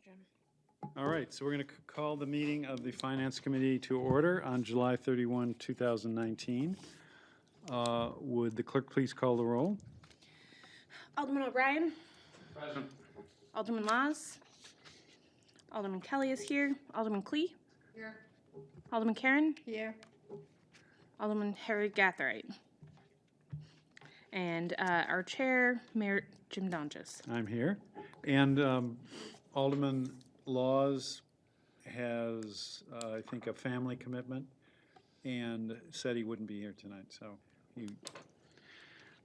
Jim. All right, so we're going to call the meeting of the Finance Committee to order on July 31, 2019. Would the clerk please call the roll? Alderman O'Brien. Present. Alderman Laws. Alderman Kelly is here. Alderman Clee. Here. Alderman Karen. Here. Alderman Harry Gathright. And our chair, Mayor Jim Donges. I'm here. And Alderman Laws has, I think, a family commitment and said he wouldn't be here tonight, so he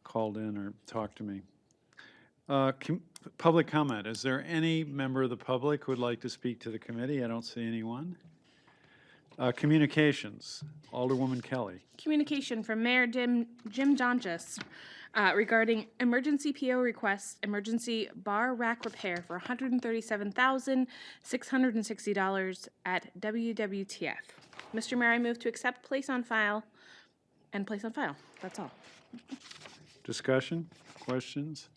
called in or talked to me. Public comment. Is there any member of the public who would like to speak to the committee? I don't see anyone. Communications. Alderwoman Kelly. Communication from Mayor Jim Donges regarding emergency PO request, emergency bar rack repair for $137,660 at WWTF. Mr. Mayor, I move to accept, place on file, and place on file. That's all. Discussion? Questions?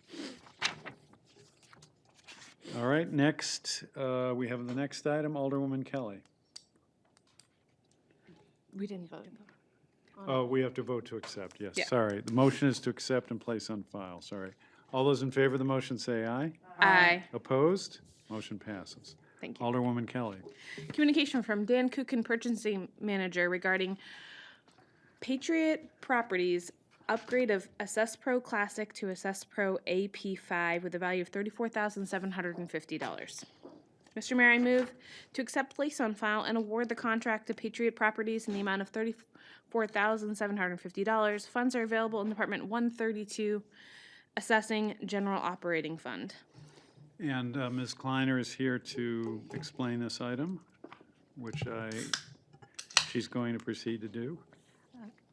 All right, next, we have the next item, Alderwoman Kelly. We didn't vote. Oh, we have to vote to accept, yes, Yeah. sorry. The motion is to accept and place on file, sorry. All those in favor of the motion say aye. Aye. Opposed? Motion passes. Thank you. Alderwoman Kelly. Communication from Dan Kukin, Purchasing Manager, regarding Patriot Properties upgrade of Assess Pro Classic to Assess Pro AP5 with a value of $34,750. Mr. Mayor, I move to accept, place on file, and award the contract to Patriot Properties in the amount of $34,750. Funds are available in Department 132, Assessing General Operating Fund. And Ms. Kleiner is here to explain this item, which she's going to proceed to do.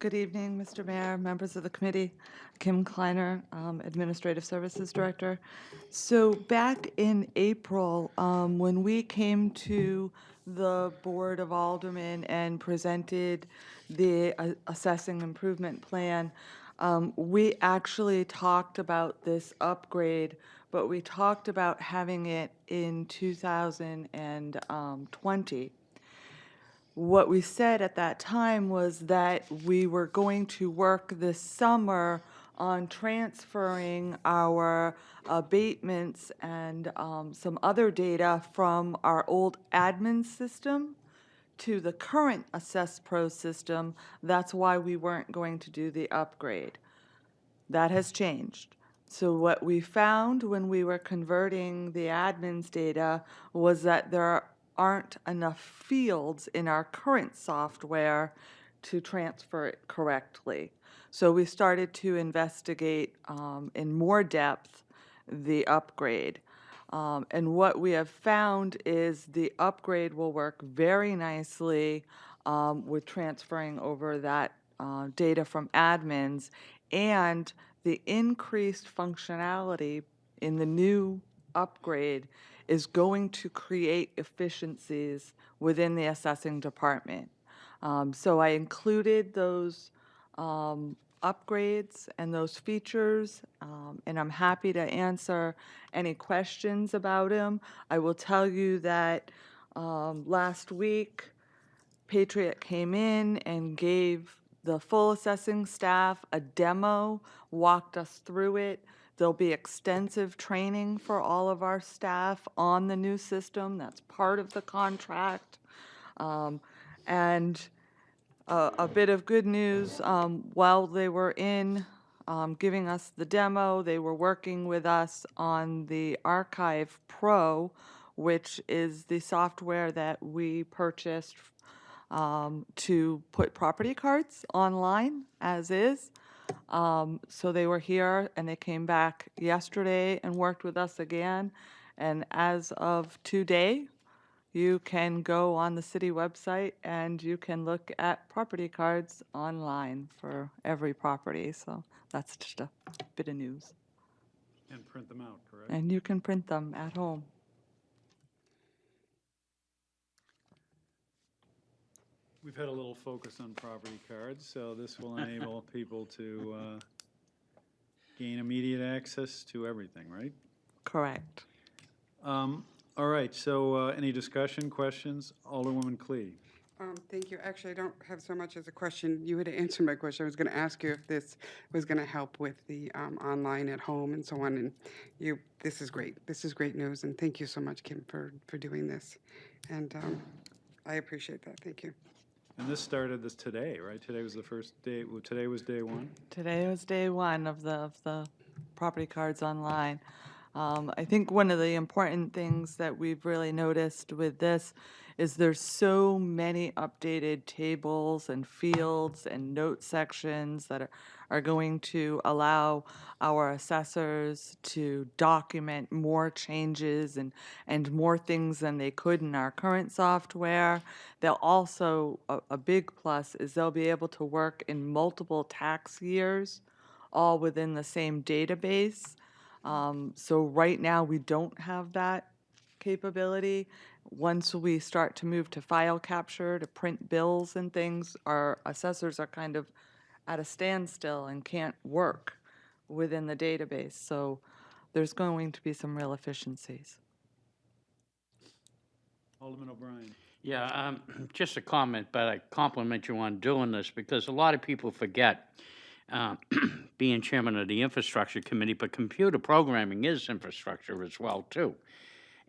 Good evening, Mr. Mayor, members of the committee. Kim Kleiner, Administrative Services Director. So back in April, when we came to the Board of Aldermen and presented the Assessing Improvement Plan, we actually talked about this upgrade, but we talked about having it in 2020. What we said at that time was that we were going to work this summer on transferring our abatements and some other data from our old admin system to the current Assess Pro system. That's why we weren't going to do the upgrade. That has changed. So what we found when we were converting the admin's data was that there aren't enough fields in our current software to transfer it correctly. So we started to investigate in more depth the upgrade. And what we have found is the upgrade will work very nicely with transferring over that data from admins, and the increased functionality in the new upgrade is going to create efficiencies within the assessing department. So I included those upgrades and those features, and I'm happy to answer any questions about them. I will tell you that last week, Patriot came in and gave the full assessing staff a demo, walked us through it. There'll be extensive training for all of our staff on the new system. That's part of the contract. And a bit of good news, while they were in giving us the demo, they were working with us on the Archive Pro, which is the software that we purchased to put property cards online as is. So they were here and they came back yesterday and worked with us again. And as of today, you can go on the city website and you can look at property cards online for every property. So that's just a bit of news. And print them out, correct? And you can print them at home. We've had a little focus on property cards, so this will enable people to gain immediate access to everything, right? Correct. All right, so any discussion, questions? Alderwoman Clee. Thank you. Actually, I don't have so much as a question. You had answered my question. I was going to ask you if this was going to help with the online at home and so on. And this is great. This is great news. And thank you so much, Kim, for doing this. And I appreciate that. Thank you. And this started this today, right? Today was the first day, well, today was day one? Today was day one of the property cards online. I think one of the important things that we've really noticed with this is there's so many updated tables and fields and note sections that are going to allow our assessors to document more changes and more things than they could in our current software. They'll also, a big plus is they'll be able to work in multiple tax years, all within the same database. So right now, we don't have that capability. Once we start to move to file capture, to print bills and things, our assessors are kind of at a standstill and can't work within the database. So there's going to be some real efficiencies. Alderman O'Brien. Yeah, just a comment, but I compliment you on doing this because a lot of people forget, uh, being chairman of the infrastructure committee, but computer programming is infrastructure as well, too.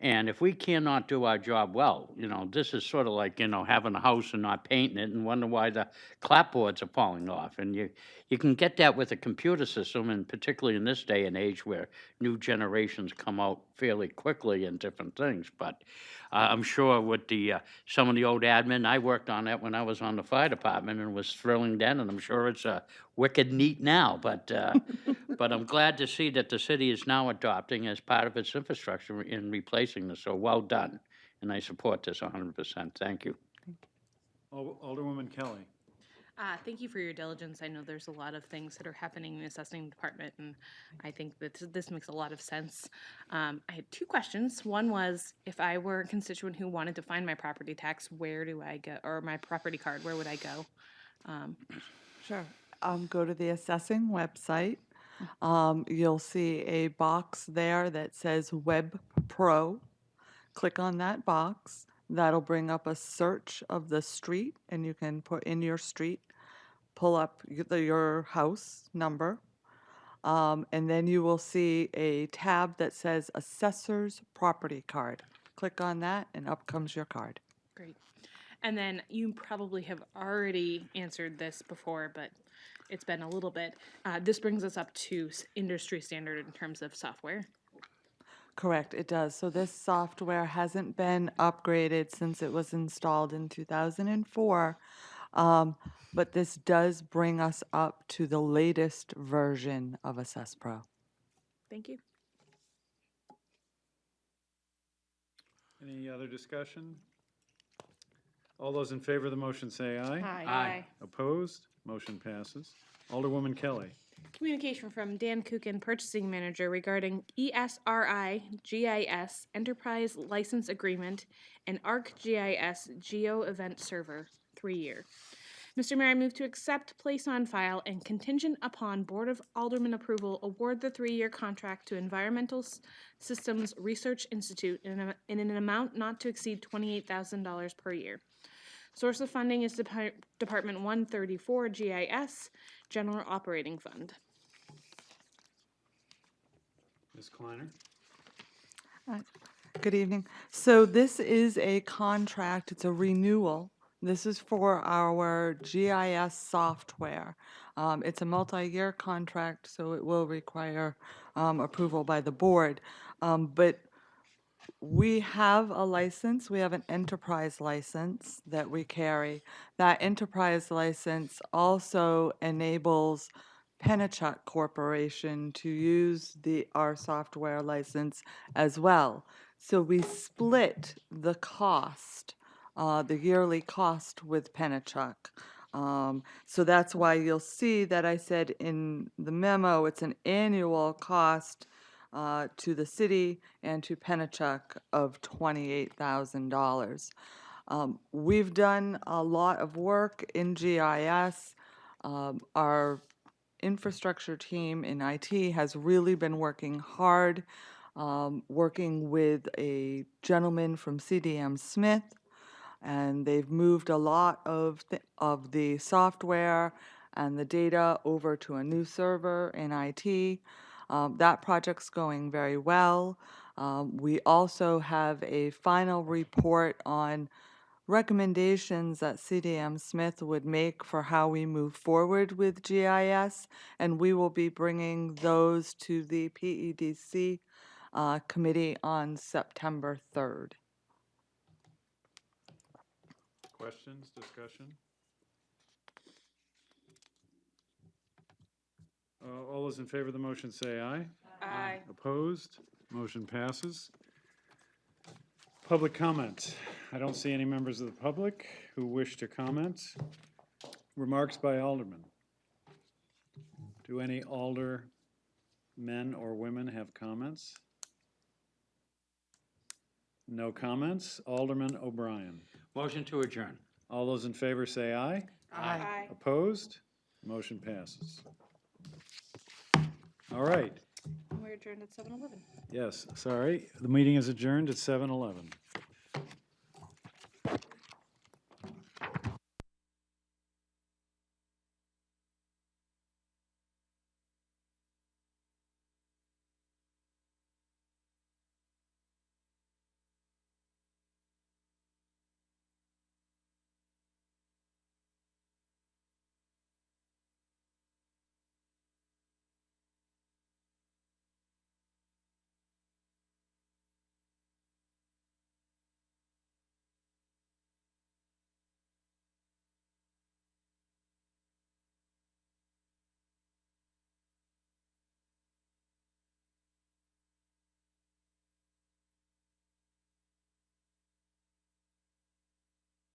And if we cannot do our job well, this is sort of like, having a house and not painting it and wonder why the clapboards are falling off. And you can get that with a computer system, and particularly in this day and age where new generations come out fairly quickly and different things. But I'm sure with some of the old admin, I worked on that when I was on the fire department and was thrilling then, and I'm sure it's wicked neat now. But but I'm glad to see that the city is now adopting as part of its infrastructure in replacing this. So well done, and I support this 100%. Thank you. Alderwoman Kelly. Thank you for your diligence. I know there's a lot of things that are happening in the assessing department, and I think that this makes a lot of sense. I had two questions. One was, if I were a constituent who wanted to find my property tax, where do I go, or my property card, where would I go? Sure. Go to the assessing website. You'll see a box there that says Web Pro. Click on that box. That'll bring up a search of the street, and you can put in your street, pull up your house number, and then you will see a tab that says Assessor's Property Card. Click on that, and up comes your card. Great. And then you probably have already answered this before, but it's been a little bit. This brings us up to industry standard in terms of software. Correct, it does. So this software hasn't been upgraded since it was installed in 2004, but this does bring us up to the latest version of Assess Pro. Thank you. Any other discussion? All those in favor of the motion say aye. Aye. Opposed? Motion passes. Alderwoman Kelly. Communication from Dan Kukin, Purchasing Manager, regarding ESRI GIS Enterprise License Agreement and ArcGIS Geo Event Server, 3-year. Mr. Mayor, I move to accept, place on file, and contingent upon Board of Aldermen approval, award the 3-year contract to Environmental Systems Research Institute in an amount not to exceed $28,000 per year. Source of funding is Department 134 GIS, General Operating Fund. Ms. Kleiner. Good evening. So this is a contract, it's a renewal. This is for our GIS software. It's a multi-year contract, so it will require approval by the board. But we have a license, we have an enterprise license that we carry. That enterprise license also enables Penachuk Corporation to use our software license as well. So we split the cost, the yearly cost with Penachuk. So that's why you'll see that I said in the memo, it's an annual cost to the city and to Penachuk of $28,000. We've done a lot of work in GIS. Our infrastructure team in IT has really been working hard working with a gentleman from CDM Smith, and they've moved a lot of the software and the data over to a new server in IT. That project's going very well. We also have a final report on recommendations that CDM Smith would make for how we move forward with GIS, and we will be bringing those to the PEDC committee on September 3rd. Questions, discussion? All those in favor of the motion say aye. Aye. Opposed? Motion passes. Public comment. I don't see any members of the public who wish to comment. Remarks by aldermen. Do any alder men or women have comments? No comments. Alderman O'Brien. Motion to adjourn. All those in favor say aye. Aye. Opposed? Motion passes. All right. We're adjourned at 7:11. Yes, sorry. The meeting is adjourned at 7:11.